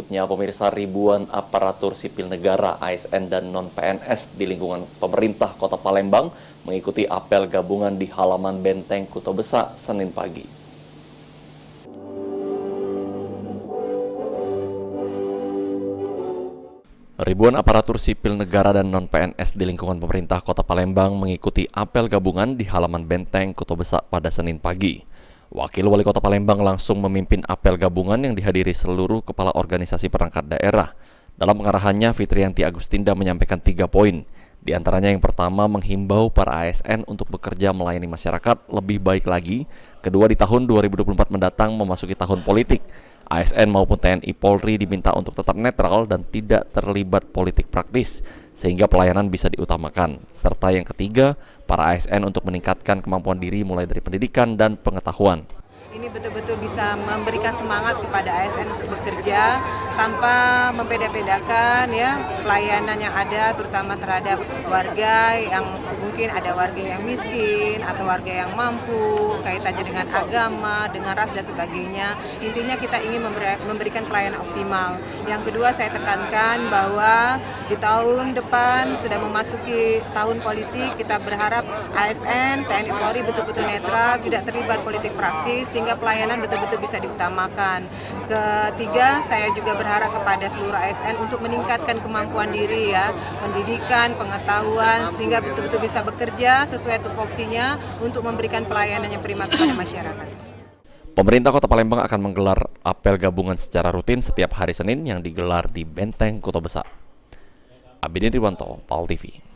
Berikutnya, pemirsa, ribuan aparatur sipil negara, ASN, dan non-PNS di lingkungan pemerintah Kota Palembang mengikuti apel gabungan di halaman Benteng Kuto Besa, Senin pagi. Ribuan aparatur sipil negara dan non-PNS di lingkungan pemerintah Kota Palembang mengikuti apel gabungan di halaman Benteng Kuto Besa pada Senin pagi. Wakil Wali Kota Palembang langsung memimpin apel gabungan yang dihadiri seluruh kepala organisasi perangkat daerah. Dalam pengarahannya, Fitriyanti Agustinda menyampaikan 3 poin. Di antaranya yang pertama, menghimbau para ASN untuk bekerja melayani masyarakat lebih baik lagi. Kedua, di tahun 2024 mendatang memasuki tahun politik. ASN maupun TNI Polri diminta untuk tetap netral dan tidak terlibat politik praktis, sehingga pelayanan bisa diutamakan. Serta yang ketiga, para ASN untuk meningkatkan kemampuan diri mulai dari pendidikan dan pengetahuan. Ini betul-betul bisa memberikan semangat kepada ASN untuk bekerja tanpa membeda-bedakan ya pelayanan yang ada, terutama terhadap warga yang mungkin ada warga yang miskin atau warga yang mampu, kaitannya dengan agama, dengan ras dan sebagainya. Intinya kita ingin memberikan pelayanan optimal. Yang kedua, saya tekankan bahwa di tahun depan sudah memasuki tahun politik, kita berharap ASN, TNI Polri betul-betul netral, tidak terlibat politik praktis, sehingga pelayanan betul-betul bisa diutamakan. Ketiga, saya juga berharap kepada seluruh ASN untuk meningkatkan kemampuan diri ya, pendidikan, pengetahuan, sehingga betul-betul bisa bekerja sesuai tupoksinya untuk memberikan pelayanan yang prima kepada masyarakat. Pemerintah Kota Palembang akan menggelar apel gabungan secara rutin setiap hari Senin yang digelar di Benteng Kuto Besa. Abidin Riwanto, PAL TV.